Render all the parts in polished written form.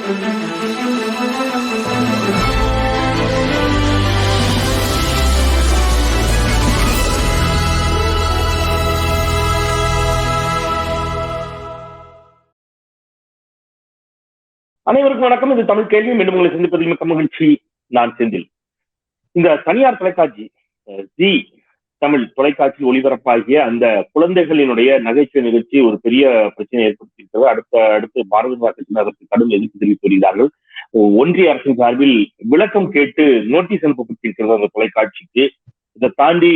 அனைவருக்கும் வணக்கம். இது தமிழ் கேள்வி. மீண்டும் உங்களை சந்திப்பதில் மிக்க மகிழ்ச்சி. நான் செந்தில். இந்த தனியார் தொலைக்காட்சி ஜி தமிழ் தொலைக்காட்சி ஒளிபரப்பாகிய அந்த குழந்தைகளினுடைய நகைச்சுவை நிகழ்ச்சி ஒரு பெரிய பிரச்சனை ஏற்படுத்தியிருக்கிறது. அடுத்து பாரதிய ஜனதா கட்சியினர் அதற்கு கடும் எதிர்ப்பு தெரிவித்து வருகிறார்கள். ஒன்றிய அரசின் சார்பில் விளக்கம் கேட்டு நோட்டீஸ் அனுப்பப்பட்டிருக்கிறது அந்த தொலைக்காட்சிக்கு. இதை தாண்டி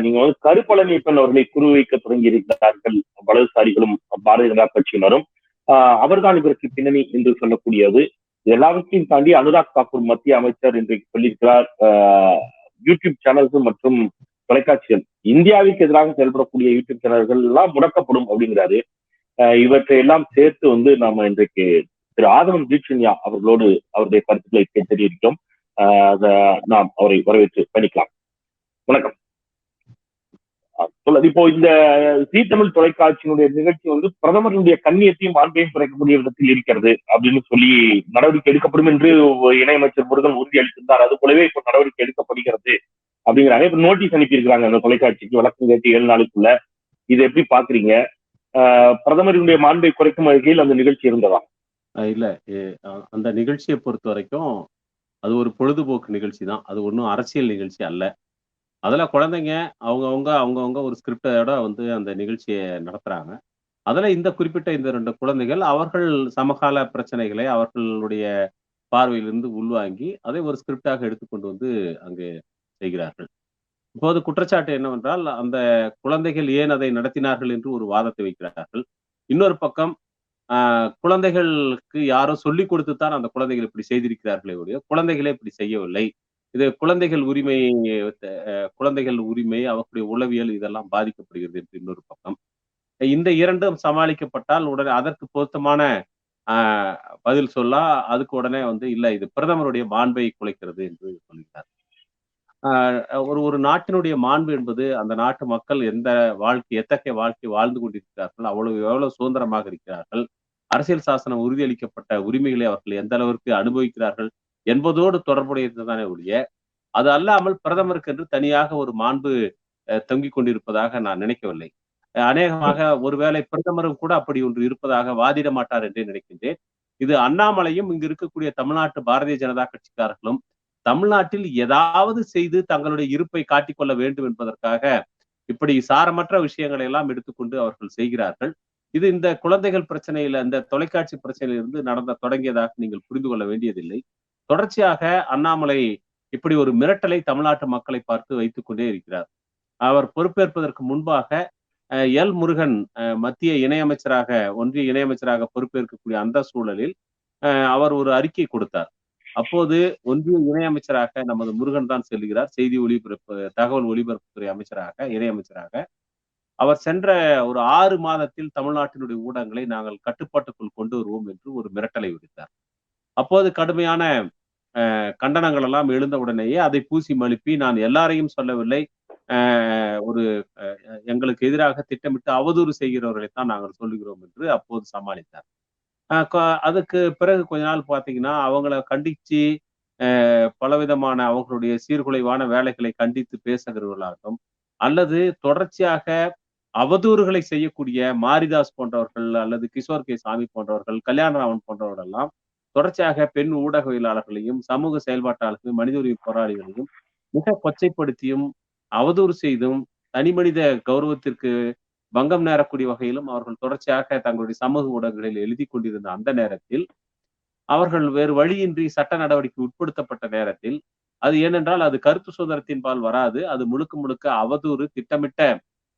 நீங்க கருப்பழனியப்பன் அவர்களை குறிவைக்க தொடங்கி இருக்கிறார்கள் வலதுசாரிகளும் பாரதிய ஜனதா கட்சியினரும். அவர்தான் இதற்கு பின்னணி என்று சொல்லக்கூடியது. எல்லாவற்றையும் தாண்டி அனுராக் தாக்கூர் மத்திய அமைச்சர் இன்றைக்கு சொல்லியிருக்கிறார், யூடியூப் சேனல்கள் மற்றும் தொலைக்காட்சிகள், இந்தியாவிற்கு எதிராக செயல்படக்கூடிய யூடியூப் சேனல்கள் எல்லாம் முடக்கப்படும் அப்படிங்கிறாரு. இவற்றை எல்லாம் சேர்த்து நாம இன்றைக்கு திரு ஆதவன் தீட்சண்யா அவர்களோடு அவருடைய கருத்துக்களை கேட்டறியிருக்கிறோம். நாம் அவரை வரவேற்று பண்ணிக்கலாம். வணக்கம். இப்போ இந்த ஜீ தமிழ் தொலைக்காட்சியினுடைய நிகழ்ச்சி பிரதமருடைய கண்ணியத்தையும் மாண்பையும் குறைக்கக்கூடிய விதத்தில் இருக்கிறது அப்படின்னு சொல்லி நடவடிக்கை எடுக்கப்படும் என்று இணையமைச்சர் முருகன் உறுதி அளித்திருந்தார். அது போலவே இப்ப நடவடிக்கை எடுக்கப்படுகிறது அப்படிங்கிறாங்க. இப்ப நோட்டீஸ் அனுப்பியிருக்கிறாங்க அந்த தொலைக்காட்சிக்கு வழக்கம் கேட்டு 7 நாளுக்குள்ள. இதை எப்படி பாக்குறீங்க? பிரதமருடைய மாண்பை குறைக்கும் வகையில் அந்த நிகழ்ச்சி இருந்ததா? இல்ல, அந்த நிகழ்ச்சியை பொறுத்த வரைக்கும் அது ஒரு பொழுதுபோக்கு நிகழ்ச்சி தான். அது ஒன்றும் அரசியல் நிகழ்ச்சி அல்ல. அதுல குழந்தைங்க அவங்கவுங்க ஒரு ஸ்கிரிப்டோட அந்த நிகழ்ச்சியை நடத்துறாங்க. அதுல இந்த குறிப்பிட்ட இந்த 2 குழந்தைகள் அவர்கள் சமகால பிரச்சனைகளை அவர்களுடைய பார்வையிலிருந்து உள்வாங்கி அதை ஒரு ஸ்கிரிப்டாக எடுத்துக்கொண்டு அங்கு செய்கிறார்கள். இப்போது குற்றச்சாட்டு என்னவென்றால், அந்த குழந்தைகள் ஏன் அதை நடத்தினார்கள் என்று ஒரு வாதத்தை வைக்கிறார்கள். இன்னொரு பக்கம் குழந்தைகளுக்கு யாரோ சொல்லிக் கொடுத்துத்தான் அந்த குழந்தைகள் இப்படி செய்திருக்கிறார்களே ஒழிய குழந்தைகளே இப்படி செய்யவில்லை. இது குழந்தைகள் உரிமை, அவர்களுடைய உளவியல் இதெல்லாம் பாதிக்கப்படுகிறது என்று இன்னொரு பக்கம். இந்த 2ம் சமாளிக்கப்பட்டால் உடனே அதற்கு பொருத்தமான பதில் சொல்ல அதுக்கு உடனே இல்ல, இது பிரதமருடைய மாண்பை குலைக்கிறது என்று சொல்கிறார். ஒரு நாட்டினுடைய மாண்பு என்பது அந்த நாட்டு மக்கள் எத்தகைய வாழ்க்கை வாழ்ந்து கொண்டிருக்கிறார்கள், எவ்வளவு சுதந்திரமாக இருக்கிறார்கள், அரசியல் சாசனம் உறுதியளிக்கப்பட்ட உரிமைகளை அவர்கள் எந்த அளவிற்கு அனுபவிக்கிறார்கள் என்பதோடு தொடர்புடையதுதானே ஒழிய, அது அல்லாமல் பிரதமருக்கு என்று தனியாக ஒரு மாண்பு தொங்கிக் கொண்டிருப்பதாக நான் நினைக்கவில்லை. அநேகமாக ஒருவேளை பிரதமரும் கூட அப்படி ஒன்று இருப்பதாக வாதிட மாட்டார் என்றே நினைக்கின்றேன். இது அண்ணாமலையும் இங்கு இருக்கக்கூடிய தமிழ்நாட்டு பாரதிய ஜனதா கட்சிக்காரர்களும் தமிழ்நாட்டில் ஏதாவது செய்து தங்களுடைய இருப்பை காட்டிக்கொள்ள வேண்டும் என்பதற்காக இப்படி சாரமற்ற விஷயங்களை எல்லாம் எடுத்துக்கொண்டு அவர்கள் செய்கிறார்கள். இது இந்த குழந்தைகள் பிரச்சனையில, இந்த தொலைக்காட்சி பிரச்சனையிலிருந்து தொடங்கியதாக நீங்கள் புரிந்து கொள்ள வேண்டியதில்லை. தொடர்ச்சியாக அண்ணாமலை இப்படி ஒரு மிரட்டலை தமிழ்நாட்டு மக்களை பார்த்து வைத்துக் கொண்டே இருக்கிறார். அவர் பொறுப்பேற்பதற்கு முன்பாக எல் முருகன் மத்திய இணையமைச்சராக, ஒன்றிய இணையமைச்சராக பொறுப்பேற்கக்கூடிய அந்த சூழலில் அவர் ஒரு அறிக்கை கொடுத்தார். அப்போது ஒன்றிய இணையமைச்சராக நமது முருகன் தான் செல்கிறார். தகவல் ஒலிபரப்புத்துறை அமைச்சராக, இணையமைச்சராக. அவர் சென்ற ஒரு 6 மாதத்தில் தமிழ்நாட்டினுடைய ஊடகங்களை நாங்கள் கட்டுப்பாட்டுக்குள் கொண்டு வருவோம் என்று ஒரு மிரட்டலை விடுத்தார். அப்போது கடுமையான கண்டனங்கள் எல்லாம் எழுந்த உடனேயே அதை பூசி மழுப்பி, நான் எல்லாரையும் சொல்லவில்லை, எங்களுக்கு எதிராக திட்டமிட்டு அவதூறு செய்கிறவர்களைத்தான் நாங்கள் சொல்லுகிறோம் என்று அப்போது சமாளித்தார். அதுக்கு பிறகு கொஞ்ச நாள் பார்த்தீங்கன்னா அவங்களை கண்டிச்சு பலவிதமான அவர்களுடைய சீர்குலைவான வேலைகளை கண்டித்து பேசுகிறவர்களாகட்டும், அல்லது தொடர்ச்சியாக அவதூறுகளை செய்யக்கூடிய மாரிதாஸ் போன்றவர்கள் அல்லது கிஷோர் கே சாமி போன்றவர்கள், கல்யாணராமன் போன்றவர்கள் எல்லாம் தொடர்ச்சியாக பெண் ஊடகவியலாளர்களையும் சமூக செயல்பாட்டாளர்களையும் மனித உரிமை போராளிகளையும் மிக கொச்சைப்படுத்தியும் அவதூறு செய்தும் தனி மனித கௌரவத்திற்கு பங்கம் நேரக்கூடிய வகையிலும் அவர்கள் தொடர்ச்சியாக தங்களுடைய சமூக ஊடகங்களில் எழுதி கொண்டிருந்த அந்த நேரத்தில், அவர்கள் வேறு வழியின்றி சட்ட நடவடிக்கை உட்படுத்தப்பட்ட நேரத்தில், அது ஏனென்றால் அது கருத்து சுதந்திரத்தின் பால் வராது, அது முழுக்க அவதூறு, திட்டமிட்ட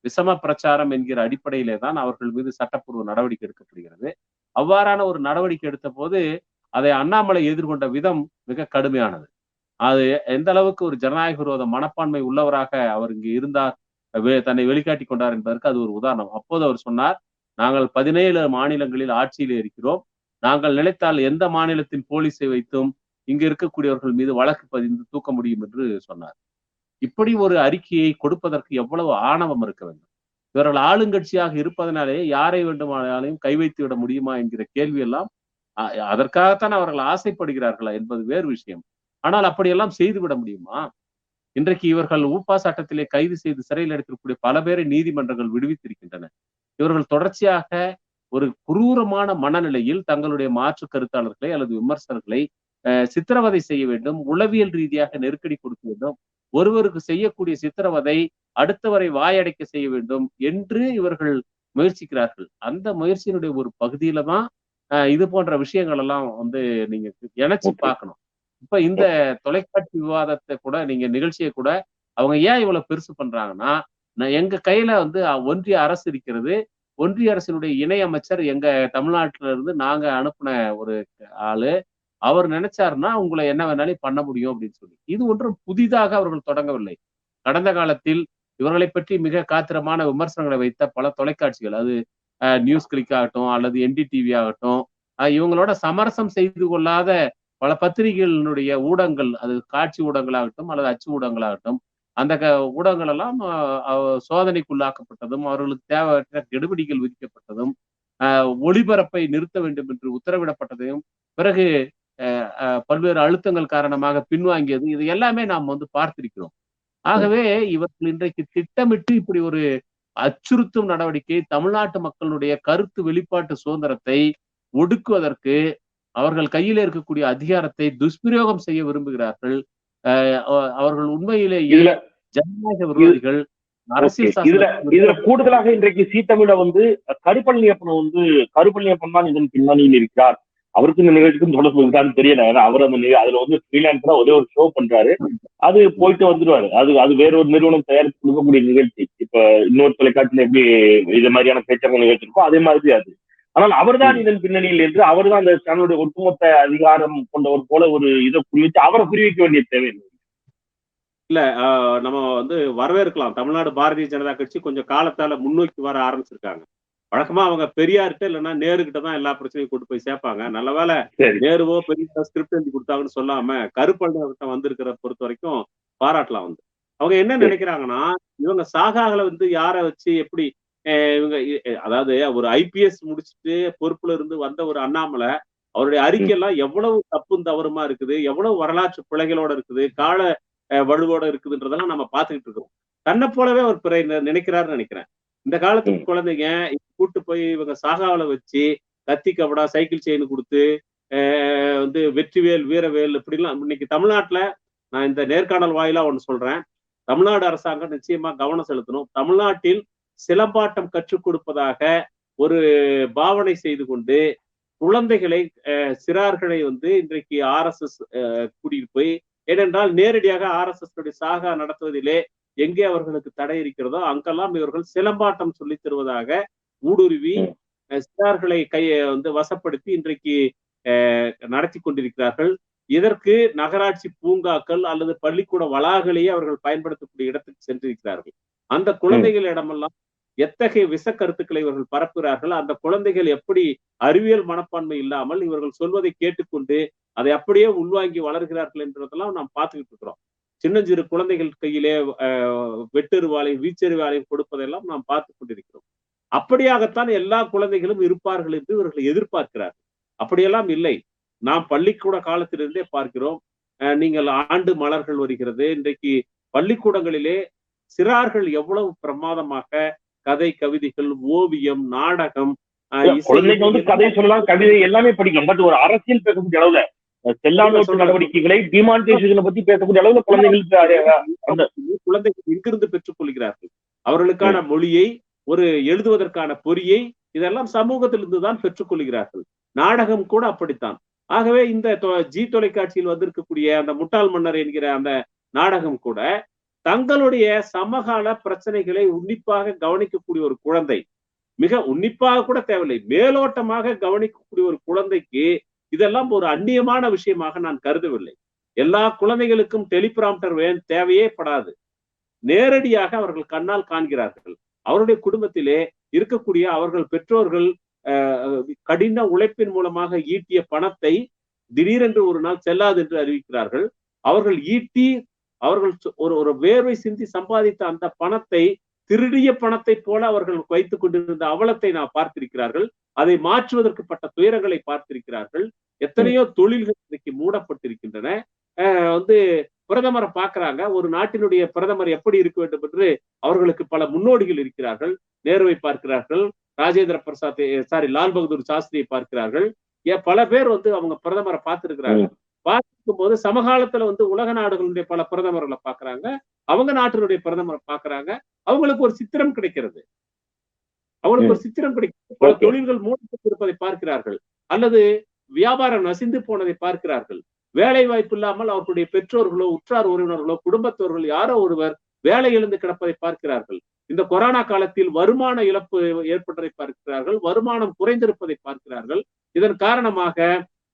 விஷம பிரச்சாரம் என்கிற அடிப்படையிலே தான் அவர்கள் மீது சட்டப்பூர்வ நடவடிக்கை எடுக்கப்படுகிறது. அவ்வாறான ஒரு நடவடிக்கை எடுத்த போது அதை அண்ணாமலை எதிர்கொண்ட விதம் மிக கடுமையானது. அது எந்த அளவுக்கு ஒரு ஜனநாயக விரோத மனப்பான்மை உள்ளவராக அவர் இங்கு இருந்தார், தன்னை வெளிக்காட்டி கொண்டார் என்பதற்கு அது ஒரு உதாரணம். அப்போது அவர் சொன்னார், நாங்கள் 17 மாநிலங்களில் ஆட்சியில் இருக்கிறோம், நாங்கள் நினைத்தால் எந்த மாநிலத்தின் போலீஸை வைத்தும் இங்கு இருக்கக்கூடியவர்கள் மீது வழக்கு பதிந்து தூக்க முடியும் என்று சொன்னார். இப்படி ஒரு அறிக்கையை கொடுப்பதற்கு எவ்வளவு ஆணவம் இருக்க வேண்டும்? இவர்கள் ஆளுங்கட்சியாக இருப்பதனாலே யாரை வேண்டுமானாலும் கை வைத்து விட முடியுமா என்கிற கேள்வி எல்லாம் அதற்காகத்தான் அவர்கள் ஆசைப்படுகிறார்களா என்பது வேறு விஷயம். ஆனால் அப்படியெல்லாம் செய்துவிட முடியுமா? இன்றைக்கு இவர்கள் ஊப்பா சட்டத்திலே கைது செய்து சிறையில் அடைத்திருக்கக்கூடிய பல பேரை நீதிமன்றங்கள் விடுவித்திருக்கின்றன. இவர்கள் தொடர்ச்சியாக ஒரு குரூரமான மனநிலையில் தங்களுடைய மாற்று கருத்தாளர்களை அல்லது விமர்சகர்களை சித்திரவதை செய்ய வேண்டும், உளவியல் ரீதியாக நெருக்கடி கொடுக்க வேண்டும், ஒருவருக்கு செய்யக்கூடிய சித்திரவதை அடுத்தவரை வாயடைக்க செய்ய வேண்டும் என்று இவர்கள் முயற்சிக்கிறார்கள். அந்த முயற்சியினுடைய ஒரு பகுதியில தான் இது போன்ற விஷயங்கள் எல்லாம் வந்து நீங்க இணைச்சு பார்க்கணும். இப்ப இந்த தொலைக்காட்சி விவாதத்தை கூட நீங்க நிகழ்ச்சியை கூட அவங்க ஏன் இவ்வளவு பெருசு பண்றாங்கன்னா, எங்க கையில வந்து ஒன்றிய அரசு இருக்கிறது. ஒன்றிய அரசினுடைய இணை அமைச்சர் எங்க தமிழ்நாட்டில இருந்து நாங்க அனுப்பின ஒரு ஆளு. அவர் நினைச்சாருன்னா உங்களை என்ன வேணாலும் பண்ண முடியும் அப்படின்னு சொல்லி. இது ஒன்றும் புதிதாக அவர்கள் தொடங்கவில்லை. கடந்த காலத்தில் இவர்களை பற்றி மிக காத்திரமான விமர்சனங்களை வைத்த பல தொலைக்காட்சிகள், அது நியூஸ் கிளிக் ஆகட்டும் அல்லது என்டிடிவி ஆகட்டும், இவங்களோட சமரசம் செய்து கொள்ளாத பல பத்திரிகைகளினுடைய ஊடகங்கள், அது காட்சி ஊடகங்களாகட்டும் அல்லது அச்சு ஊடகங்களாகட்டும், அந்த ஊடகங்கள் எல்லாம் சோதனைக்குள்ளாக்கப்பட்டதும், அவர்களுக்கு தேவையற்ற கெடுபிடிகள் விதிக்கப்பட்டதும், ஒளிபரப்பை நிறுத்த வேண்டும் என்று உத்தரவிடப்பட்டதையும், பிறகு பல்வேறு அழுத்தங்கள் காரணமாக பின்வாங்கியது, இது எல்லாமே நாம் வந்து பார்த்திருக்கிறோம். ஆகவே இவர்கள் இன்றைக்கு திட்டமிட்டு இப்படி ஒரு அச்சுறுத்தும் நடவடிக்கை, தமிழ்நாட்டு மக்களுடைய கருத்து வெளிப்பாட்டு சுதந்திரத்தை ஒடுக்குவதற்கு அவர்கள் கையில இருக்கக்கூடிய அதிகாரத்தை துஷ்பிரயோகம் செய்ய விரும்புகிறார்கள். அவர்கள் உண்மையிலேயே ஜனநாயக விரோதிகள். இதுல கூடுதலாக இன்றைக்கு சீத்தமிழ வந்து கருப்பழனியப்பன் தான் இதன் பின்னணியில் இருக்கிறார். அவருக்கு இந்த நிகழ்ச்சிக்கும் தொடர்பு இருக்கான்னு தெரியல. ஏன்னா அவர் அதுல வந்து ஃப்ரீலான்ஸரா ஒரே ஒரு ஷோ பண்றாரு, அது போயிட்டு வந்துருவாரு. அது வேற ஒரு நிறுவனம் தயாரித்து கொடுக்கக்கூடிய நிகழ்ச்சி. இப்ப இன்னொரு தொலைக்காட்சியில எப்படி இது மாதிரியான பேச்சரங்க நிகழ்ச்சி இருக்கோ அதே மாதிரி அது. ஆனால் அவர்தான் இதன் பின்னணியில் என்று அவர்தான் அந்த சேனலுடைய ஒட்டுமொத்த அதிகாரம் கொண்டவர் போல ஒரு இதை குறிவிச்சு அவரை குறிவிக்க வேண்டிய தேவை இல்ல. நம்ம வந்து வரவேற்கலாம். தமிழ்நாடு பாரதிய ஜனதா கட்சி கொஞ்சம் காலத்தால முன்னோக்கி வர ஆரம்பிச்சிருக்காங்க. வழக்கமா அவங்க பெரியார்கிட்ட இல்லைன்னா நேருகிட்ட தான் எல்லா பிரச்சனையும் கொண்டு போய் சேர்ப்பாங்க. நல்ல வேலை நேருவோ பெரிய ஸ்கிரிப்ட் எழுதி கொடுத்தாங்கன்னு சொல்லாம கருப்பண்ண வந்திருக்கிற பொறுத்த வரைக்கும் பாராட்டலாம். வந்து அவங்க என்ன நினைக்கிறாங்கன்னா, இவங்க சாகாகளை வந்து யாரை வச்சு எப்படி இவங்க, அதாவது ஒரு ஐபிஎஸ் முடிச்சுட்டு பொறுப்புல இருந்து வந்த ஒரு அண்ணாமலை, அவருடைய அறிக்கை எல்லாம் எவ்வளவு தப்பும் தவறுமா இருக்குது, எவ்வளவு வரலாற்று பிழைகளோட இருக்குது, கால வலுவோட இருக்குதுன்றதெல்லாம் நம்ம பார்த்துக்கிட்டு இருக்கோம். தன்னை போலவே அவர் பிற நினைக்கிறாருன்னு நினைக்கிறேன். இந்த காலத்துக்கு குழந்தைங்க கூட்டு போய் இவங்க சாகாவல வச்சு கத்தி கபடா சைக்கிள் செயின் கொடுத்து வந்து வெற்றிவேல் வீரவேல் இப்படிலாம் இன்னைக்கு தமிழ்நாட்டுல நான் இந்த நேர்காணல் வாயிலா ஒண்ணு சொல்றேன். தமிழ்நாடு அரசாங்கம் நிச்சயமா கவனம் செலுத்தணும். தமிழ்நாட்டில் சிலம்பாட்டம் கற்றுக் கொடுப்பதாக ஒரு பாவனை செய்து கொண்டு குழந்தைகளை சிறார்களை வந்து இன்றைக்கு RSS கூட்டிட்டு போய், ஏனென்றால் நேரடியாக RSS சாகா நடத்துவதிலே எங்கே அவர்களுக்கு தடை இருக்கிறதோ அங்கெல்லாம் இவர்கள் சிலம்பாட்டம் சொல்லி தருவதாக ஊடுருவி சிறார்களை வந்து வசப்படுத்தி இன்றைக்கு நடத்தி கொண்டிருக்கிறார்கள். இதற்கு நகராட்சி பூங்காக்கள் அல்லது பள்ளிக்கூட வளாகங்களையே அவர்கள் பயன்படுத்தக்கூடிய இடத்துக்கு சென்றிருக்கிறார்கள். அந்த குழந்தைகளிடமெல்லாம் எத்தகைய விச கருத்துக்களை இவர்கள் பரப்புகிறார்கள், அந்த குழந்தைகள் எப்படி அறிவியல் மனப்பான்மை இல்லாமல் இவர்கள் சொல்வதை கேட்டுக்கொண்டு அதை அப்படியே உள்வாங்கி வளர்கிறார்கள் என்றதெல்லாம் நாம் பார்த்துக்கிட்டு இருக்கிறோம். சின்னஞ்சிறு குழந்தைகள் கையிலே வெட்டெருவாளையும் வீச்செருவாளையும் கொடுப்பதெல்லாம் நாம் பார்த்து கொண்டிருக்கிறோம். அப்படியாகத்தான் எல்லா குழந்தைகளும் இருப்பார்கள் என்று இவர்கள் எதிர்பார்க்கிறார்கள். அப்படியெல்லாம் இல்லை. நாம் பள்ளிக்கூட காலத்திலிருந்தே பார்க்கிறோம். நீங்கள் ஆண்டு மலர்கள் வருகிறது. இன்றைக்கு பள்ளிக்கூடங்களிலே சிறார்கள் எவ்வளவு பிரமாதமாக கதை, கவிதைகள், ஓவியம், நாடகம், குழந்தைங்க வந்து கதை சொல்லலாம், கவிதை எல்லாமே படிக்கும். பட் ஒரு அரசியல் பேசக்கூடிய அளவுல செல்லாநோட்டு நடவடிக்கைகளை டிமானிட்டைசேஷனை பத்தி பேசக்கூடிய அளவுல குழந்தைகள் எங்கிருந்து பெற்றுக் கொள்கிறார்கள்? அவர்களுக்கான மொழியை, ஒரு எழுதுவதற்கான பொறியை இதெல்லாம் சமூகத்திலிருந்து தான் பெற்றுக் கொள்கிறார்கள். நாடகம் கூட அப்படித்தான். ஆகவே இந்த ஜி தொலைக்காட்சியில் வந்திருக்கக்கூடிய அந்த முட்டாள் மன்னர் என்கிற அந்த நாடகம் கூட தங்களுடைய சமகால பிரச்சனைகளை உன்னிப்பாக கவனிக்கக்கூடிய ஒரு குழந்தை, மிக உன்னிப்பாக கூட தேவையில்லை, மேலோட்டமாக கவனிக்கக்கூடிய ஒரு குழந்தைக்கு இதெல்லாம் ஒரு அந்நியமான விஷயமாக நான் கருதவில்லை. எல்லா குழந்தைகளுக்கும் டெலிபிராம்டர் தேவையே படாது. நேரடியாக அவர்கள் கண்ணால் காண்கிறார்கள். அவருடைய குடும்பத்திலே இருக்கக்கூடிய அவர்கள் பெற்றோர்கள் கடின உழைப்பின் மூலமாக ஈட்டிய பணத்தை திடீரென்று ஒரு நாள் செல்லாது என்று அறிவிக்கிறார்கள். அவர்கள் ஈட்டி அவர்கள் ஒரு வேர்வை சிந்தி சம்பாதித்த அந்த பணத்தை திருடிய பணத்தை போல அவர்கள் வைத்துக் கொண்டிருந்த அவலத்தை நான் பார்த்திருக்கிறார்கள். அதை மாற்றுவதற்கு பட்ட துயரங்களை பார்த்திருக்கிறார்கள். எத்தனையோ தொழில்கள் இன்னைக்கு மூடப்பட்டிருக்கின்றன. வந்து பிரதமரை பார்க்கிறாங்க. ஒரு நாட்டினுடைய பிரதமர் எப்படி இருக்க வேண்டும் என்று அவர்களுக்கு பல முன்னோடிகள் இருக்கிறார்கள். நேருவை பார்க்கிறார்கள், ராஜேந்திர பிரசாத் லால் பகதூர் சாஸ்திரியை பார்க்கிறார்கள். பல பேர் வந்து அவங்க பிரதமரை பார்த்திருக்கிறாங்க. பார்க்கும் போது சமகாலத்துல வந்து உலக நாடுகளுடைய பல பிரதமர்களை பார்க்கறாங்க, அவங்க நாட்டினுடைய பிரதமரை பார்க்கறாங்க. அவங்களுக்கு ஒரு சித்திரம் கிடைக்கிறது. அவங்களுக்கு ஒரு சித்திரம் கிடைக்கிறது. பல தொழில்கள் மூடப்பட்டிருப்பதை பார்க்கிறார்கள், அல்லது வியாபாரம் நசிந்து போனதை பார்க்கிறார்கள். வேலை வாய்ப்பு இல்லாமல் அவர்களுடைய பெற்றோர்களோ, உற்றார் உறவினர்களோ, குடும்பத்தவர்கள் யாரோ ஒருவர் வேலை இழந்து கிடப்பதை பார்க்கிறார்கள். இந்த கொரோனா காலத்தில் வருமான இழப்பு ஏற்பட்டதை பார்க்கிறார்கள், வருமானம் குறைந்திருப்பதை பார்க்கிறார்கள். இதன் காரணமாக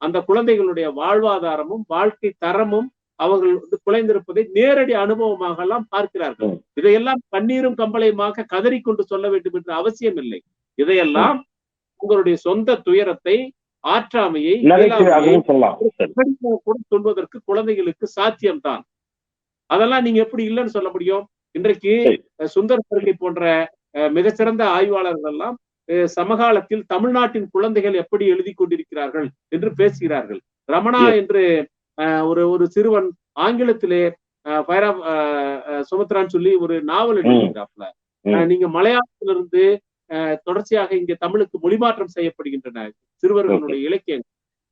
அந்த குழந்தைகளுடைய வாழ்வாதாரமும் வாழ்க்கை தரமும் அவர்கள் வந்து குலைந்திருப்பதை நேரடி அனுபவமாக எல்லாம் பார்க்கிறார்கள். இதையெல்லாம் கண்ணீரும் கம்பளையுமாக கதறிக்கொண்டு சொல்ல வேண்டும் என்ற அவசியம் இல்லை. இதையெல்லாம் உங்களுடைய சொந்த துயரத்தை, ஆற்றாமையை கூட சொல்வதற்கு குழந்தைகளுக்கு சாத்தியம்தான். அதெல்லாம் நீங்க எப்படி இல்லைன்னு சொல்ல முடியும்? இன்றைக்கு சுந்தர் சர்கை போன்ற மிகச்சிறந்த ஆய்வாளர்கள் எல்லாம் சமகாலத்தில் தமிழ்நாட்டின் குழந்தைகள் எப்படி எழுதி கொண்டிருக்கிறார்கள் என்று பேசுகிறார்கள். ரமணா என்று ஒரு சிறுவன் ஆங்கிலத்திலே சுமத்ரான்னு சொல்லி ஒரு நாவல் எழுதுகிறாப்ல. நீங்க மலையாளத்திலிருந்து தொடர்ச்சியாக இங்கே தமிழுக்கு மொழிமாற்றம் செய்யப்படுகின்றன சிறுவர்களுடைய இலக்கியம்.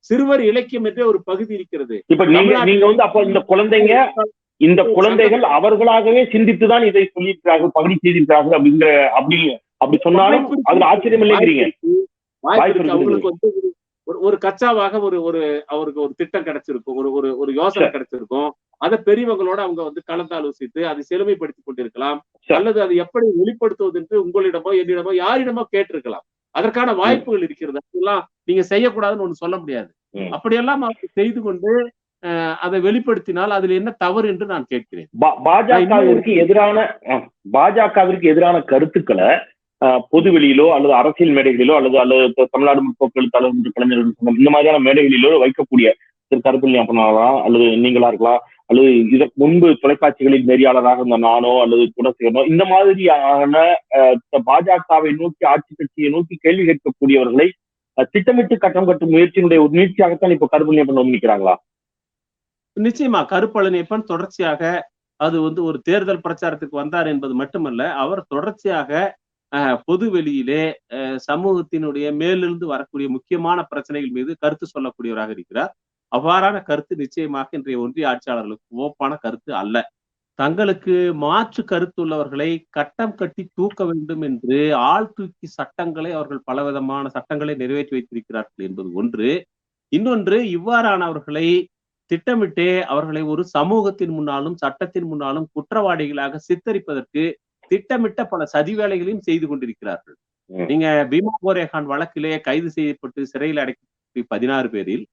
சிறுவர் இலக்கியம் என்றே ஒரு பகுதி இருக்கிறது. இப்ப நீங்க வந்து அப்ப இந்த குழந்தைகள் அவர்களாகவே சிந்தித்துதான் இதை சொல்லியிருக்கிறார்கள், பகுதி செய்திருக்கிறார்கள் அப்படி சொன்னாலும் அதுல ஆச்சரியம் இல்லைங்கிறீங்க. அவங்களுக்கு வந்து ஒரு கச்சாவாக அவருக்கு ஒரு திட்டம் கிடைச்சிருக்கும், ஒரு யோசனை கிடைச்சிருக்கும். அதை பெரியவங்களோட அவங்க வந்து கலந்தாலோசித்து அதை செழுமைப்படுத்திக் கொண்டிருக்கலாம், அல்லது அதை எப்படி வெளிப்படுத்துவது என்று உங்களிடமோ என்னிடமோ யாரிடமோ கேட்டிருக்கலாம். அதற்கான வாய்ப்புகள் இருக்கிறது. அதெல்லாம் நீங்க செய்யக்கூடாதுன்னு ஒண்ணு சொல்ல முடியாது. அப்படியெல்லாம் அவங்க செய்து கொண்டு அதை வெளிப்படுத்தினால் அதில் என்ன தவறு என்று நான் கேட்கிறேன். பாஜகவிற்கு எதிரான கருத்துக்களை பொதுவெளியிலோ அல்லது அரசியல் மேடைகளிலோ அல்லது தமிழ்நாடு முற்போக்கு தலைவர் கலைஞர்கள் இந்த மாதிரியான மேடைகளிலோ வைக்கக்கூடிய திரு கருப்பள்ளி அப்பனாரா அல்லது நீங்களா இருக்கலாம், அல்லது இதற்கு முன்பு தொலைக்காட்சிகளில் நெறியாளராக இருந்த நானோ அல்லது குணசேகரனோ, இந்த மாதிரியான பாஜகவை நோக்கி, ஆட்சி கட்சியை நோக்கி கேள்வி கேட்கக்கூடியவர்களை திட்டமிட்டு கட்டம் கட்டும் முயற்சியினுடைய ஒரு நீட்சியாகத்தான் இப்ப கருப்பள்ளி அப்பன் வந்து நிற்கிறாங்களா? நிச்சயமா கருப்பழனியப்பன் தொடர்ச்சியாக அது வந்து ஒரு தேர்தல் பிரச்சாரத்துக்கு வந்தார் என்பது மட்டுமல்ல, அவர் தொடர்ச்சியாக பொது வெளியிலே சமூகத்தினுடைய மேலிருந்து வரக்கூடிய முக்கியமான பிரச்சனைகள் மீது கருத்து சொல்லக்கூடியவராக இருக்கிறார். அவ்வாறான கருத்து நிச்சயமாக இன்றைய ஒன்றிய ஆட்சியாளர்களுக்கு ஓப்பான கருத்து அல்ல. தங்களுக்கு மாற்று கருத்துள்ளவர்களை கட்டம் கட்டி தூக்க வேண்டும் என்று ஆள் தூக்கி சட்டங்களை அவர்கள் பலவிதமான சட்டங்களை நிறைவேற்றி வைத்திருக்கிறார்கள் என்பது ஒன்று. இன்னொன்று, இவ்வாறானவர்களை திட்டமிட்டே அவர்களை ஒரு சமூகத்தின் முன்னாலும் சட்டத்தின் முன்னாலும் குற்றவாளிகளாக சித்தரிப்பதற்கு திட்டமிட்ட பல சதி வேலைகளையும் செய்து கொண்டிருக்கிறார்கள். நீங்க பீமா கோரேகான் வழக்கிலே கைது செய்யப்பட்டு சிறையில் அடைக்கப்பட்டு 16 பேரில்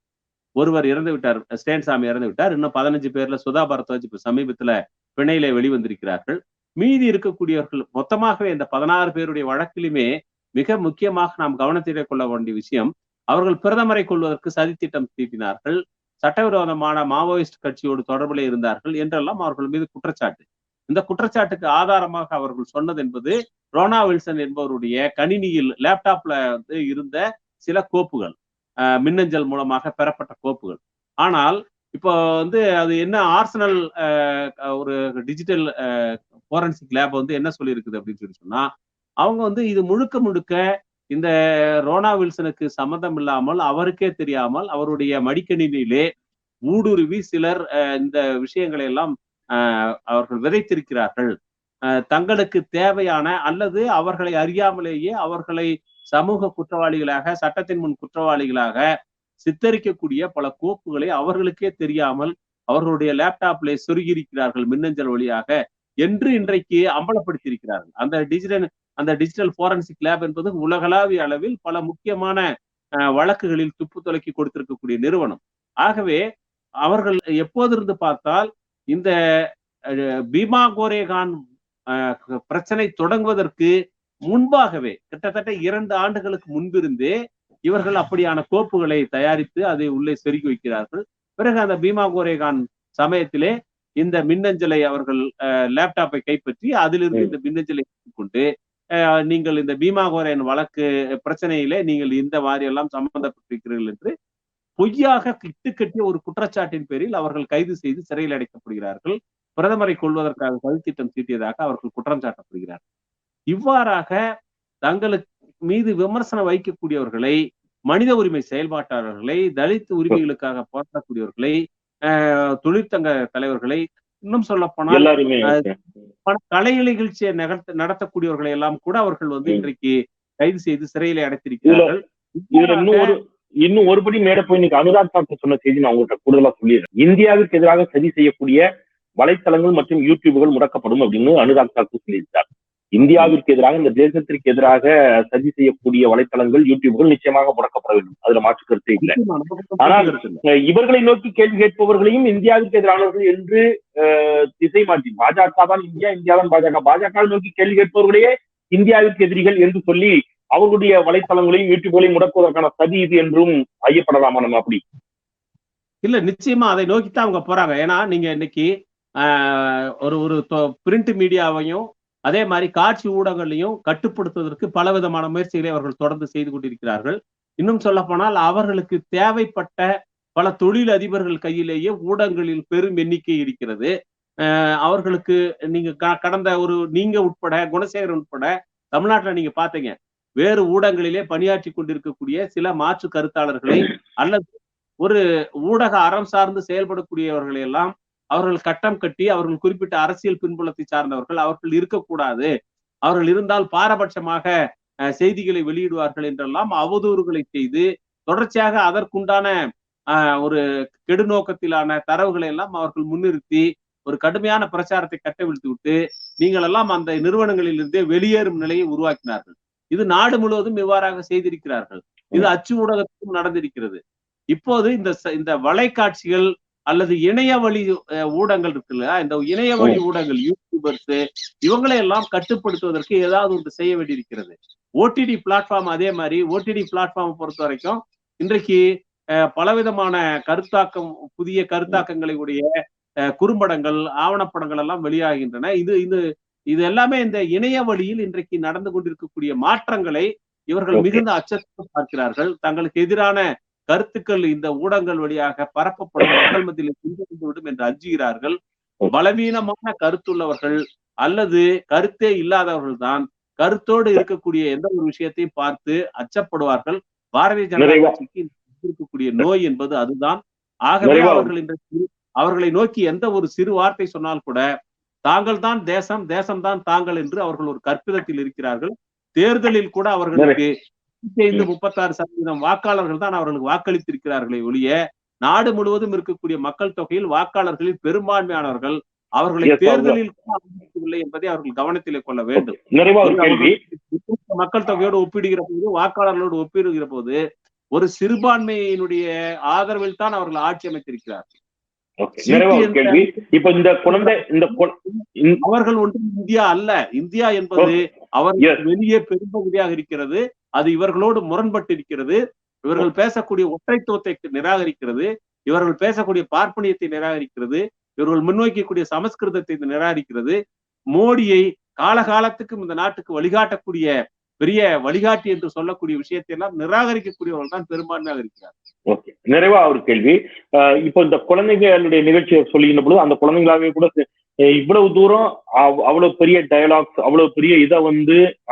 ஒருவர் இறந்து விட்டார், ஸ்டேன்சாமி இறந்து விட்டார். இன்னும் 15 பேர்ல சுதா பரத்வாஜ் இப்ப சமீபத்துல பிணையிலே வெளிவந்திருக்கிறார்கள். மீதி இருக்கக்கூடியவர்கள் மொத்தமாகவே இந்த 16 பேருடைய வழக்கிலுமே மிக முக்கியமாக நாம் கவனத்திலே கொள்ள வேண்டிய விஷயம், அவர்கள் பிரதமரை கொள்வதற்கு சதித்திட்டம் தீட்டினார்கள், சட்டவிரோதமான மாவோயிஸ்ட் கட்சியோடு தொடர்பிலே இருந்தார்கள் என்றெல்லாம் அவர்கள் மீது குற்றச்சாட்டு. இந்த குற்றச்சாட்டுக்கு ஆதாரமாக அவர்கள் சொன்னது என்பது ரோனா வில்சன் என்பவருடைய கணினியில் லேப்டாப்ல வந்து இருந்த சில கோப்புகள், மின்னஞ்சல் மூலமாக பெறப்பட்ட கோப்புகள். ஆனால் இப்போ வந்து அது என்ன, ஆர்சனல் ஒரு டிஜிட்டல் போரன்சிக் லேப் வந்து என்ன சொல்லியிருக்குது அப்படின்னு சொன்னா, அவங்க வந்து இது முழுக்க இந்த ரோனா வில்சனுக்கு சம்மந்தம் இல்லாமல், அவருக்கே தெரியாமல் அவருடைய மடிக்கணினியிலே ஊடுருவி சிலர் இந்த விஷயங்களை எல்லாம் அவர்கள் விதைத்திருக்கிறார்கள். தங்களுக்கு தேவையான அல்லது அவர்களை அறியாமலேயே அவர்களை சமூக குற்றவாளிகளாக, சட்டத்தின் முன் குற்றவாளிகளாக சித்தரிக்கக்கூடிய பல கோப்புகளை அவர்களுக்கே தெரியாமல் அவர்களுடைய லேப்டாப்ல சொருகியிருக்கிறார்கள் மின்னஞ்சல் வழியாக என்று இன்றைக்கு அம்பலப்படுத்தியிருக்கிறார்கள். அந்த டிஜிட்டல் போரன்சிக் லேப் என்பது உலகளாவிய அளவில் பல முக்கியமான வழக்குகளில் துப்பு துலக்கி கொடுத்திருக்கக்கூடிய நிறுவனம். ஆகவே அவர்கள் எப்போதிருந்து பார்த்தால் இந்த பீமா கோரேகான் பிரச்சனை தொடங்குவதற்கு முன்பாகவே கிட்டத்தட்ட 2 ஆண்டுகளுக்கு முன்பிருந்தே இவர்கள் அப்படியான கோப்புகளை தயாரித்து அதை உள்ளே செருகி வைக்கிறார்கள். பிறகு அந்த பீமா கோரேகான் சமயத்திலே இந்த மின்னஞ்சலை அவர்கள் லேப்டாப்பை கைப்பற்றி அதிலிருந்து இந்த மின்னஞ்சலை கொண்டு நீங்கள் இந்த பீமா கோரேன் வழக்கு பிரச்சனையிலே நீங்கள் இந்த மாதிரி எல்லாம் சம்பந்தப்பட்டிருக்கிறீர்கள் என்று பொய்யாக இட்டுக்கட்டிய ஒரு குற்றச்சாட்டின் பேரில் அவர்கள் கைது செய்து சிறையில் அடைக்கப்படுகிறார்கள். பிரதமரை கொள்வதற்காக சதித்திட்டம் தீட்டியதாக அவர்கள் குற்றம் சாட்டப்படுகிறார்கள். இவ்வாறாக தங்களுக்கு மீது விமர்சனம் வைக்கக்கூடியவர்களை, மனித உரிமை செயல்பாட்டாளர்களை, தலித் உரிமைகளுக்காக போராடக்கூடியவர்களை, தொழிற்சங்க தலைவர்களை, இன்னும் சொல்ல போனால் கலை நிகழ்ச்சியை நடத்தக்கூடியவர்களை எல்லாம் கூட அவர்கள் இன்றைக்கு கைது செய்து சிறையிலே அடைத்திருக்கிறார்கள். இன்னும் ஒருபடி மேல போய் இன்னைக்கு அனுராக் தாக்கூர் சொன்ன செய்தி நான் உங்கள்கிட்ட கூடுதலா சொல்லிடுறேன். இந்தியாவிற்கு எதிராக சதி செய்யக்கூடிய வலைத்தளங்கள் மற்றும் யூடியூபுகள் முடக்கப்படும் அப்படின்னு அனுராக் தாக்கூர் சொல்லியிருக்கார். இந்தியாவிற்கு எதிராக, இந்த தேசத்திற்கு எதிராக சதி செய்யக்கூடிய வலைத்தளங்கள், யூடியூபுகள் நிச்சயமாக முடக்கப்பட வேண்டும். அதுல மாற்று கருத்தே இல்லை. ஆனால் இவர்களை நோக்கி கேள்வி கேட்பவர்களையும் இந்தியாவிற்கு எதிரானவர்கள் என்று திசை மாற்றி, பாஜக தான் இந்தியா, இந்தியா தான் பாஜக, பாஜக நோக்கி கேள்வி கேட்பவர்களையே இந்தியாவிற்கு எதிரிகள் என்று சொல்லி அவர்களுடைய வலைத்தளங்களையும் யூடியூப்களையும் முடக்குவதற்கான சதி இது என்றும் ஐயப்படலாமா நம்ம? அப்படி இல்ல, நிச்சயமா அதை நோக்கித்தான் அவங்க போறாங்க. ஏன்னா நீங்க இன்னைக்கு ஒரு பிரிண்ட் மீடியாவையும் அதே மாதிரி காட்சி ஊடகங்களையும் கட்டுப்படுத்துவதற்கு பலவிதமான முயற்சிகளை அவர்கள் தொடர்ந்து செய்து கொண்டிருக்கிறார்கள். இன்னும் சொல்ல போனால் அவர்களுக்கு தேவைப்பட்ட பல தொழில் அதிபர்கள் கையிலேயே ஊடகங்களில் பெரும் எண்ணிக்கை இருக்கிறது. அவர்களுக்கு நீங்க கடந்த நீங்க உட்பட, குணசேகரன் உட்பட தமிழ்நாட்டில் நீங்க பாத்தீங்க, வேறு ஊடகங்களிலே பணியாற்றி கொண்டிருக்கக்கூடிய சில மாற்று கருத்தாளர்களை அல்லது ஒரு ஊடக அறம் சார்ந்து செயல்படக்கூடியவர்களை எல்லாம் அவர்கள் கட்டம் கட்டி, அவர்கள் குறிப்பிட்ட அரசியல் பின்புலத்தை சார்ந்தவர்கள், அவர்கள் இருக்கக்கூடாது, அவர்கள் இருந்தால் பாரபட்சமாக செய்திகளை வெளியிடுவார்கள் என்றெல்லாம் அவதூறுகளை செய்து தொடர்ச்சியாக அதற்குண்டான ஒரு கெடுநோக்கத்திலான தரவுகளை எல்லாம் அவர்கள் முன்னிறுத்தி ஒரு கடுமையான பிரச்சாரத்தை கட்டவிழ்த்து விட்டு நீங்கள் எல்லாம் அந்த நிறுவனங்களில் இருந்தே வெளியேறும் நிலையை உருவாக்கினார்கள். இது நாடு முழுவதும் இவ்வாறாக செய்திருக்கிறார்கள். இது அச்சு ஊடகத்திலும் நடந்திருக்கிறது. இப்போது இந்த வலைக்காட்சிகள் அல்லது இணைய வழி ஊடகங்கள் இருக்குல்ல, இந்த இணைய வழி ஊடகங்கள், யூடியூபர்ஸ், இவங்களை எல்லாம் கட்டுப்படுத்துவதற்கு ஏதாவது ஒன்று செய்ய வேண்டியிருக்கிறது. ஓடிடி பிளாட்ஃபார்ம் அதே மாதிரி, ஓடிடி பிளாட்ஃபார்ம் பொறுத்த வரைக்கும் இன்றைக்கு பலவிதமான கருத்தாக்கம், புதிய கருத்தாக்கங்களை உடைய குறும்படங்கள், ஆவணப்படங்கள் எல்லாம் வெளியாகின்றன. இது எல்லாமே இந்த இணைய வழியில் இன்றைக்கு நடந்து கொண்டிருக்கக்கூடிய மாற்றங்களை இவர்கள் மிகுந்த அச்சத்தை பார்க்கிறார்கள். தங்களுக்கு எதிரான கருத்துக்கள் இந்த ஊடகங்கள் வழியாக பரப்பப்படும், மக்கள் மத்தியில் விடும் என்று அஞ்சுகிறார்கள். பலவீனமான கருத்துள்ளவர்கள் அல்லது கருத்தே இல்லாதவர்கள் தான் கருத்தோடு இருக்கக்கூடிய எந்த ஒரு விஷயத்தையும் பார்த்து அச்சப்படுவார்கள். பாரதிய ஜனதா கட்சிக்கு இருக்கக்கூடிய நோய் என்பது அதுதான். ஆகவே அவர்களை நோக்கி எந்த ஒரு சிறு வார்த்தை சொன்னால் கூட தாங்கள் தான் தேசம், தேசம்தான் தாங்கள் என்று அவர்கள் ஒரு கற்பிதத்தில் இருக்கிறார்கள். தேர்தலில் கூட அவர்களுக்கு 36% வாக்காளர்கள் தான் அவர்களுக்கு வாக்களித்திருக்கிறார்களே ஒழிய நாடு முழுவதும் இருக்கக்கூடிய மக்கள் தொகையில் வாக்காளர்களில் பெரும்பான்மையானவர்கள் அவர்களை தேர்தலில் இல்லை என்பதை அவர்கள் கவனத்திலே கொள்ள வேண்டும். மக்கள் தொகையோடு ஒப்பிடுகிற போது, வாக்காளர்களோடு ஒப்பிடுகிற போது ஒரு சிறுபான்மையினுடைய ஆதரவில் தான் அவர்கள் ஆட்சி அமைத்திருக்கிறார்கள். அவர்கள் ஒன்றும் இந்தியா அல்ல. இந்தியா என்பது அவர்கள் வெளியே பெரும்பகுதியாக இருக்கிறது. அது இவர்களோடு முரண்பட்டு இருக்கிறது. இவர்கள் பேசக்கூடிய ஒற்றைத்துவத்தை நிராகரிக்கிறது. இவர்கள் பேசக்கூடிய பார்ப்பனியத்தை நிராகரிக்கிறது. இவர்கள் முன்வைக்கக்கூடிய சமஸ்கிருதத்தை நிராகரிக்கிறது. மோடியை காலகாலத்துக்கும் இந்த நாட்டுக்கு வழிகாட்டக்கூடிய பெரிய வழிகாட்டி என்று சொல்லக்கூடிய விஷயத்தை எல்லாம் நிராகரிக்கக்கூடியவர்கள் தான் பெரும்பான்மையாக இருக்கிறார். ஓகே, நிறைவா ஒரு கேள்வி. இப்போ இந்த குழந்தைகளுடைய நிகழ்ச்சியை சொல்லுகின்ற பொழுது அந்த குழந்தைங்களாவே கூட இவ்வளவு தூரம் அவ்வளவு பெரிய டயலாக்ஸ், அவ்வளவு பெரிய இதை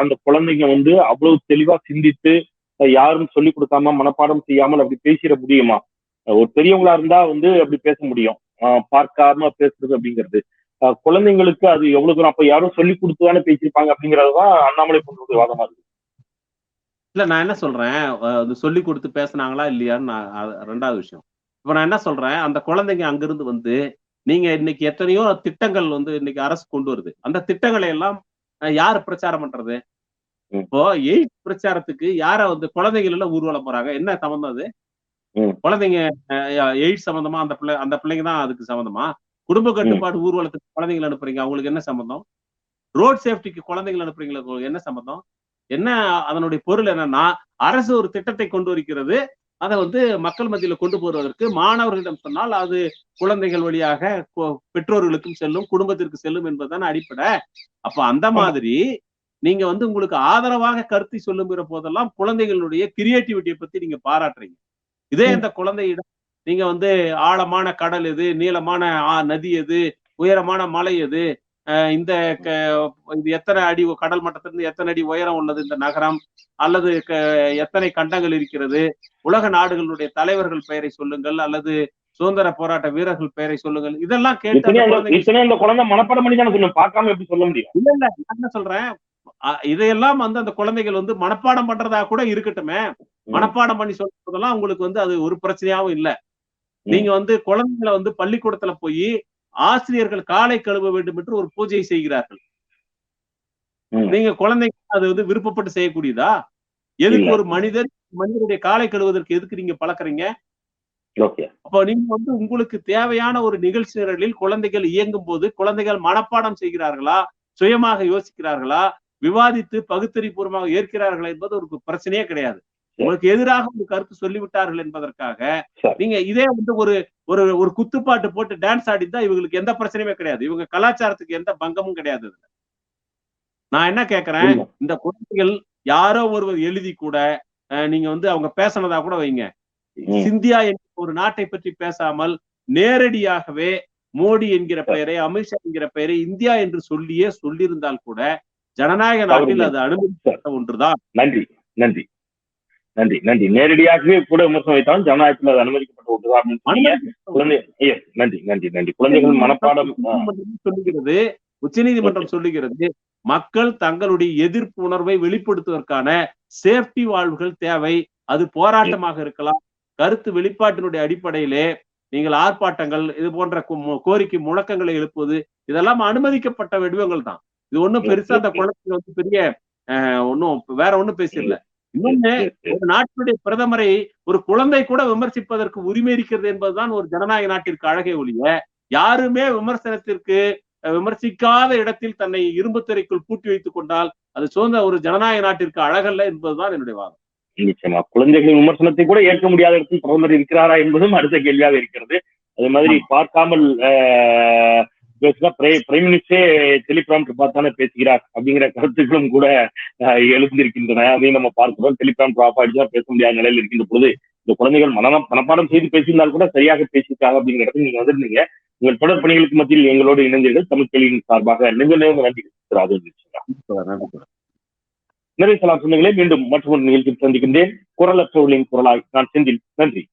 அந்த குழந்தைங்க அவ்வளவு தெளிவா சிந்தித்து யாரும் சொல்லி கொடுக்காம மனப்பாடம் செய்யாமல் அப்படி பேசிட முடியுமா? ஒரு பெரியவங்களா இருந்தா அப்படி பேச முடியும், பார்க்காம பேசுறது அப்படிங்கிறது. குழந்தைங்களுக்கு அது எவ்வளவு தூரம் அப்ப யாரும் சொல்லி கொடுத்துதானே பேசியிருப்பாங்க அப்படிங்கறதுதான் அண்ணாமலை போன்ற வாதமா இருக்கு. இல்ல, நான் என்ன சொல்றேன், சொல்லி கொடுத்து பேசினாங்களா இல்லையான்னு ரெண்டாவது விஷயம். இப்ப நான் என்ன சொல்றேன், அந்த குழந்தைங்க அங்கிருந்து நீங்க இன்னைக்கு எத்தனையோ திட்டங்கள் இன்னைக்கு அரசு கொண்டு வருது. அந்த திட்டங்களை எல்லாம் யாரு பிரச்சாரம் பண்றது? இப்போ எய்ட்ஸ் பிரச்சாரத்துக்கு யார குழந்தைகள் எல்லாம் ஊர்வலம் போறாங்க. என்ன சம்பந்தம் அது? குழந்தைங்க எய்ட்ஸ் சம்பந்தமா அந்த பிள்ளைங்க தான் அதுக்கு சம்பந்தமா? குடும்ப கட்டுப்பாடு ஊர்வலத்துக்கு குழந்தைகள் அனுப்புறீங்க, அவங்களுக்கு என்ன சம்பந்தம்? ரோட் சேஃப்டிக்கு குழந்தைகள் அனுப்புறீங்களுக்கு என்ன சம்பந்தம்? என்ன அதனுடைய பொருள் என்னன்னா, அரசு ஒரு திட்டத்தை கொண்டு வருகிறது, அதை மக்கள் மத்தியில கொண்டு போவதற்கு மாணவர்களிடம் சொன்னால் அது குழந்தைகள் வழியாக பெற்றோர்களுக்கும் செல்லும், குடும்பத்திற்கு செல்லும் என்பதுதான் அடிப்படை. அப்ப அந்த மாதிரி நீங்க வந்து உங்களுக்கு ஆதரவாக கருத்தை சொல்லுகிற போதெல்லாம் குழந்தைகளுடைய கிரியேட்டிவிட்டியை பத்தி நீங்க பாராட்டுறீங்க. இதே அந்த குழந்தையிடம் நீங்க வந்து ஆழமான கடல் எது, நீளமான நதி எது, உயரமான மலை எது, இந்த இது எத்தனை அடி கடல் மட்டத்திலிருந்து எத்தனை அடி உயரம் உள்ளது இந்த நகரம், அல்லது எத்தனை கண்டங்கள் இருக்கிறது, உலக நாடுகளுடைய தலைவர்கள் பெயரை சொல்லுங்கள், அல்லது சுதந்திர போராட்ட வீரர்கள் பெயரை சொல்லுங்கள், இதெல்லாம் கேட்டு அந்த குழந்தை மனப்பாடம் பண்ணி தானே சொல்லும், பார்க்காம எப்படி சொல்ல முடியும்? இல்ல இல்ல, நான் என்ன சொல்றேன், இதையெல்லாம் வந்து அந்த குழந்தைகள் வந்து மனப்பாடம் பண்றதா கூட இருக்கட்டுமே, மனப்பாடம் பண்ணி சொல்றதெல்லாம் உங்களுக்கு வந்து அது ஒரு பிரச்சனையாவும் இல்ல. நீங்க வந்து குழந்தைகளை வந்து பள்ளிக்கூடத்துல போய் ஆசிரியர்கள் காலை கழுவ வேண்டும் என்று ஒரு பூஜை செய்கிறார்கள். நீங்க குழந்தைங்க அது வந்து விருப்பப்பட்டு செய்யக்கூடியதா? எதுக்கு ஒரு மனிதனுடைய காலை கழுவதற்கு எதுக்கு நீங்க பழக்கிறீங்க? அப்போ நீங்க வந்து உங்களுக்கு தேவையான ஒரு நிகழ்ச்சி நிரலில் குழந்தைகள் இயங்கும் போது குழந்தைகள் மனப்பாடம் செய்கிறார்களா, சுயமாக யோசிக்கிறார்களா, விவாதித்து பகுத்தறிபூர்வமாக ஏற்கிறார்களா என்பது ஒரு பிரச்சனையே கிடையாது. உங்களுக்கு எதிராக ஒரு கருத்து சொல்லிவிட்டார்கள் என்பதற்காக நீங்க இதே வந்து ஒரு குத்துப்பாட்டு போட்டு டான்ஸ் ஆடிதான் இவங்களுக்கு எந்த பிரச்சனையுமே கிடையாது. இவங்க கலாச்சாரத்துக்கு எந்த பங்கமும் கிடையாது. நான் என்ன கேட்கிறேன், இந்த குழந்தைகள் யாரோ ஒருவர் எழுதி கூட நீங்க வந்து அவங்க பேசினதா கூட வைங்க, சிந்தியா என்கிற ஒரு நாட்டை பற்றி பேசாமல் நேரடியாகவே மோடி என்கிற பெயரை, அமித்ஷா என்கிற பெயரை இந்தியா என்று சொல்லியிருந்தால் கூட ஜனநாயக நாட்டில் அது அனுமதிக்கப்பட்ட ஒன்றுதான். நன்றி நன்றி நன்றி நன்றி. நேரடியாகவே கூட விமர்சனம் வைத்தாலும் ஜனநாயகத்தில் அது அனுமதிக்கப்பட்ட ஒன்றுதான். நன்றி நன்றி நன்றி. குழந்தைகள் மனப்பாடம் சொல்லுகிறது, உச்சநீதிமன்றம் சொல்லுகிறது, மக்கள் தங்களுடைய எதிர்ப்பு உணர்வை வெளிப்படுத்துவதற்கான சேஃப்டி வால்வுகள் தேவை. அது போராட்டமாக இருக்கலாம், கருத்து வெளிப்பாட்டினுடைய அடிப்படையிலே நீங்கள் ஆர்ப்பாட்டங்கள், இது போன்ற கோரிக்கை முழக்கங்களை எழுப்புவது, இதெல்லாம் அனுமதிக்கப்பட்ட வடிவங்கள் தான். இது ஒண்ணும் பெருசா அந்த குழந்தைங்க வந்து பெரிய ஒன்னும் வேற ஒண்ணும் பேசிடல. இன்னொன்னு, ஒரு நாட்டினுடைய பிரதமரை ஒரு குழந்தை கூட விமர்சிப்பதற்கு உரிமை இருக்கிறது என்பதுதான் ஒரு ஜனநாயக நாட்டிற்கு அழகே ஒழிய, யாருமே விமர்சிக்காத இடத்தில் தன்னை இரும்பு திரைக்குள் பூட்டி வைத்துக் கொண்டால் அது சுதந்திர ஒரு ஜனநாயக நாட்டிற்கு அழகல்ல என்பதுதான் என்னுடைய வாதம். நிச்சயமா குழந்தைகளின் விமர்சனத்தை கூட ஏற்க முடியாத இடத்தில் பிரதமர் இருக்கிறாரா என்பதும் அடுத்த கேள்வியாக இருக்கிறது. அதே மாதிரி பார்க்காமல் பிரைம் மினிஸ்டரே டெலிபிராம்டர் பார்த்தானே பேசுகிறார் அப்படிங்கிற கருத்துக்களும் கூட எழுந்திருக்கின்றன. அதையும் நம்ம பார்க்கிறோம். டெலிபிராம்டர் ஆஃப் ஆயிடுச்சுதான் பேச முடியாத நிலையில் இருக்கின்ற பொழுது இந்த குழந்தைகள் மனப்பாடம் செய்து பேசியிருந்தால் கூட சரியாக பேசியிருக்காங்க அப்படிங்கிற இடத்துல நீங்க வந்திருந்தீங்க. உங்கள் தொடர் பணிகளுக்கு மத்தியில் எங்களோடு இணைந்தீர்கள். தமிழ் கேள்வியின் சார்பாக நெஞ்ச நன்றி. நிறைய சலாம் சொந்தங்களே, மீண்டும் மற்றொரு நிகழ்ச்சியில் சந்திக்கின்றேன். குரலற்றவர்களின் குரலாய் நான் செந்தில். நன்றி.